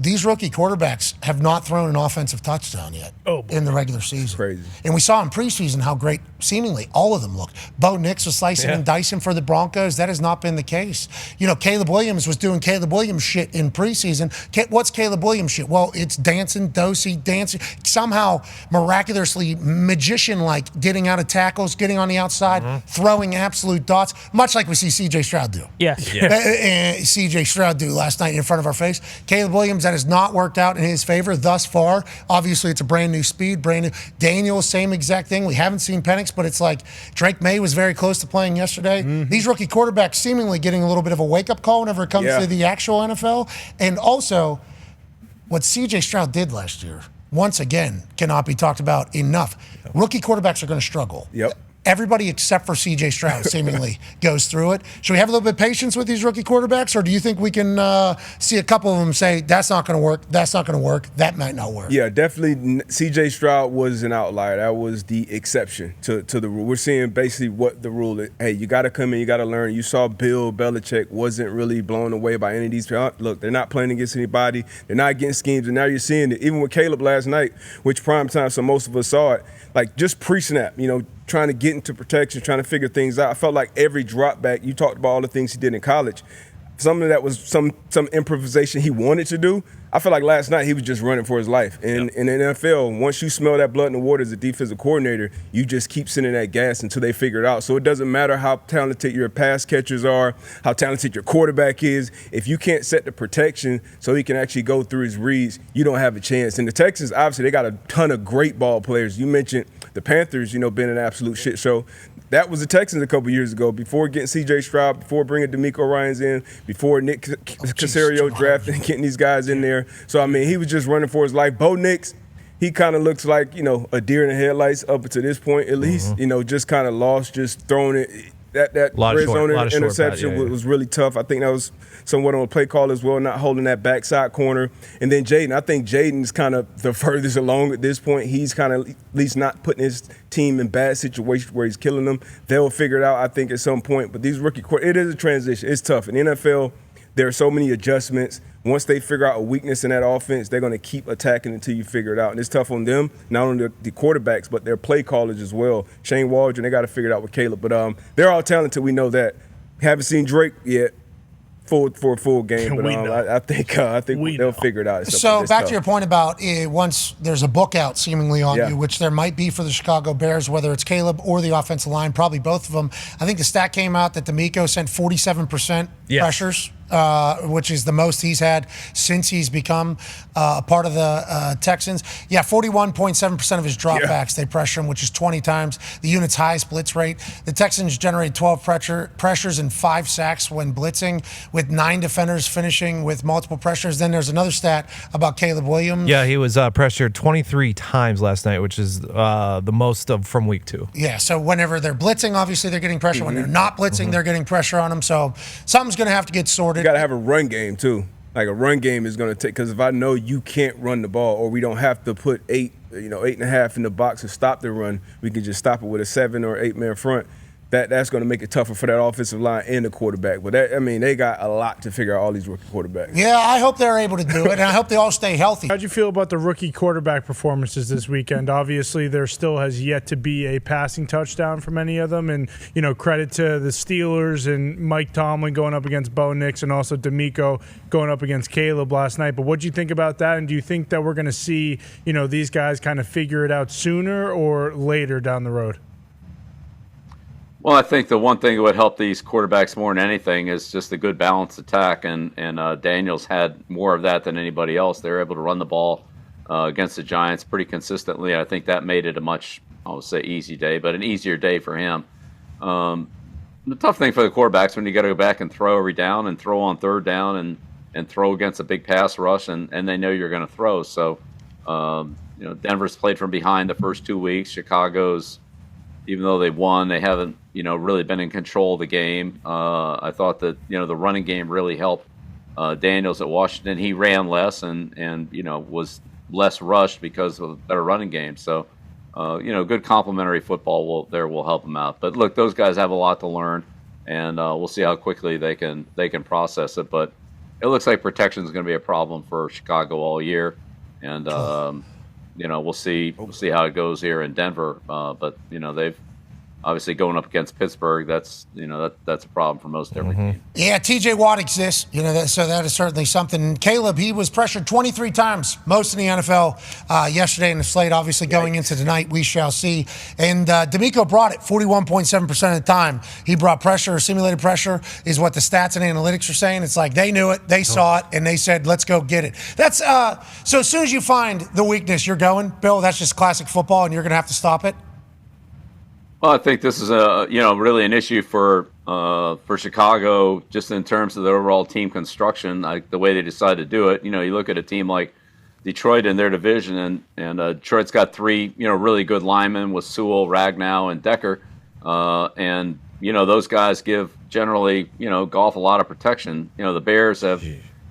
these rookie quarterbacks have not thrown an offensive touchdown yet in the regular season. Crazy. And we saw in preseason how great seemingly all of them looked. Bo Nix was slicing and dicing for the Broncos. That has not been the case. You know, Caleb Williams was doing Caleb Williams shit in preseason. What's Caleb Williams shit? Well, it's dancing, somehow miraculously magician-like getting out of tackles, getting on the outside, throwing absolute dots, much like we see C.J. Stroud do. C.J. Stroud do last night in front of our face. Caleb Williams, that has not worked out in his favor thus far. Obviously, it's a brand new speed, brand new. Daniel, same exact thing. We haven't seen Penix, but it's like Drake May was very close to playing yesterday. These rookie quarterbacks seemingly getting a little bit of a wake-up call whenever it comes to the actual NFL. And also, what C.J. Stroud did last year, once again, cannot be talked about enough. Rookie quarterbacks are going to struggle. Everybody except for C.J. Stroud seemingly goes through it. Should we have a little bit of patience with these rookie quarterbacks, or do you think we can see a couple of them say, that's not going to work, that's not going to work, that might not work? Yeah, definitely C.J. Stroud was an outlier. That was the exception to the rule. We're seeing basically what the rule is. Hey, you got to come in, you got to learn. You saw Bill Belichick wasn't really blown away by any of these people. Look, they're not playing against anybody. They're not getting schemes, and now you're seeing it. Even with Caleb last night, which prime time, so most of us saw it, like just pre-snap, you know, trying to get into protection, trying to figure things out. I felt like every drop back, you talked about all the things he did in college. Some of that was some improvisation he wanted to do. I feel like last night he was just running for his life. And in the NFL, once you smell that blood in the water as a defensive coordinator, you just keep sending that gas until they figure it out. So it doesn't matter how talented your pass catchers are, how talented your quarterback is. If you can't set the protection so he can actually go through his reads, you don't have a chance. And the Texans, obviously, they got a ton of great ball players. You mentioned the Panthers, you know, being an absolute shit show. That was the Texans a couple years ago, before getting C.J. Stroud, before bringing DeMeco Ryans in, before Nick Caserio drafting and getting these guys in there. So, I mean, he was just running for his life. Bo Nix, he kind of looks like, you know, a deer in the headlights up to this point at least. You know, just kind of lost, just throwing it. That red zone interception was really tough. I think that was somewhat on a play call as well, not holding that backside corner. And then Jaden, I think Jaden's kind of the furthest along at this point. He's kind of at least not putting his team in bad situations where he's killing them. They'll figure it out, I think, at some point. But these rookie it is a transition. It's tough. In the NFL, there are so many adjustments. Once they figure out a weakness in that offense, they're going to keep attacking until you figure it out. And it's tough on them, not only the quarterbacks, but their play callers as well. Shane Waldron, they got to figure it out with Caleb. But they're all talented. We know that. Haven't seen Drake yet for a full game, but I think they'll figure it out. So back to your point about once there's a book out seemingly on you, which there might be for the Chicago Bears, whether it's Caleb or the offensive line, probably both of them. I think the stat came out that DeMeco sent 47% pressures, which is the most he's had since he's become a part of the Texans. 41.7% of his dropbacks, they pressure him, which is 20 times the unit's highest blitz rate. The Texans generated 12 pressures and 5 sacks when blitzing, with 9 defenders finishing with multiple pressures. Then there's another stat about Caleb Williams. Yeah, he was pressured 23 times last night, which is the most from week 2. Yeah, so whenever they're blitzing, obviously they're getting pressure. When they're not blitzing, they're getting pressure on them. So something's going to have to get sorted. You got to have a run game, too. Like a run game is going to take, because if I know you can't run the ball, or we don't have to put 8.5 in the box to stop the run, we can just stop it with a 7 or 8 man front. That's going to make it tougher for that offensive line and the quarterback. But they got a lot to figure out, all these rookie quarterbacks. Yeah, I hope they're able to do it, and I hope they all stay healthy. How'd you feel about the rookie quarterback performances this weekend? Obviously, there still has yet to be a passing touchdown from any of them, and credit to the Steelers and Mike Tomlin going up against Bo Nix, and also DeMeco going up against Caleb last night. But what do you think about that? And do you think that we're going to see these guys kind of figure it out sooner or later down the road? Well, I think the one thing that would help these quarterbacks more than anything is just a good balanced attack, and Daniels had more of that than anybody else. They were able to run the ball against the Giants pretty consistently. I think that made it a much, I would say, easy day, but an easier day for him. The tough thing for the quarterbacks when you got to go back and throw every down and throw on third down and throw against a big pass rush, and they know you're going to throw. So, Denver's played from behind the first 2 weeks. Chicago's, even though they won, they haven't, really been in control of the game. I thought that, the running game really helped Daniels at Washington. He ran less and was less rushed because of a better running game. So, good complementary football will help them out. But look, those guys have a lot to learn, and we'll see how quickly they can process it. But it looks like protection is going to be a problem for Chicago all year, and we'll see how it goes here in Denver. But they've obviously going up against Pittsburgh. That's that's a problem for most every team. Yeah, T.J. Watt exists. So that is certainly something. Caleb, he was pressured 23 times, most in the NFL yesterday in the slate. Obviously, going into tonight, we shall see. And D'Amico brought it 41.7% of the time. He brought pressure, or simulated pressure, is what the stats and analytics are saying. It's like they knew it, they saw it, and they said, "Let's go get it." That's so. As soon as you find the weakness, you're going, Bill. That's just classic football, and you're going to have to stop it. Well, I think this is really an issue for Chicago, just in terms of the overall team construction, like the way they decided to do it. You look at a team like Detroit in their division, and Detroit's got three really good linemen with Sewell, Ragnow, and Decker, and those guys give generally Goff a lot of protection. The Bears have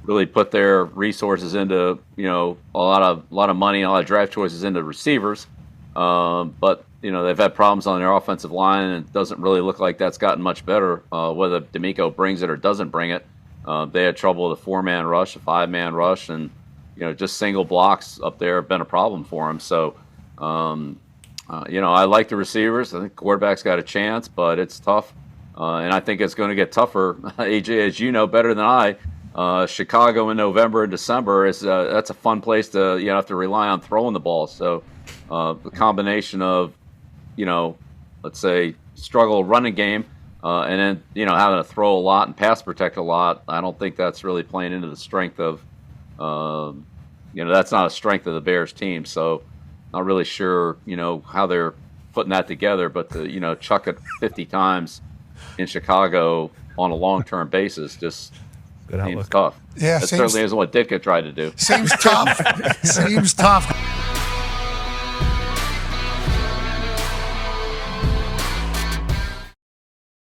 really put their resources into a lot of money, a lot of draft choices into receivers, but they've had problems on their offensive line, and it doesn't really look like that's gotten much better, whether D'Amico brings it or doesn't bring it. They had trouble with a 4-man rush, a 5-man rush, and just single blocks up there have been a problem for them. So, I like the receivers. I think quarterback's got a chance, but it's tough, and I think it's going to get tougher. AJ, as you know better than I, Chicago in November and December that's a fun place to have to rely on throwing the ball. So the combination of let's say struggle running game, and then having to throw a lot and pass protect a lot. I don't think that's really playing into the strength of that's not a strength of the Bears team. So not really sure how they're putting that together. But to chuck it 50 times in Chicago on a long-term basis just seems tough. Yeah, that certainly isn't what Ditka tried to do. Seems tough. Seems tough.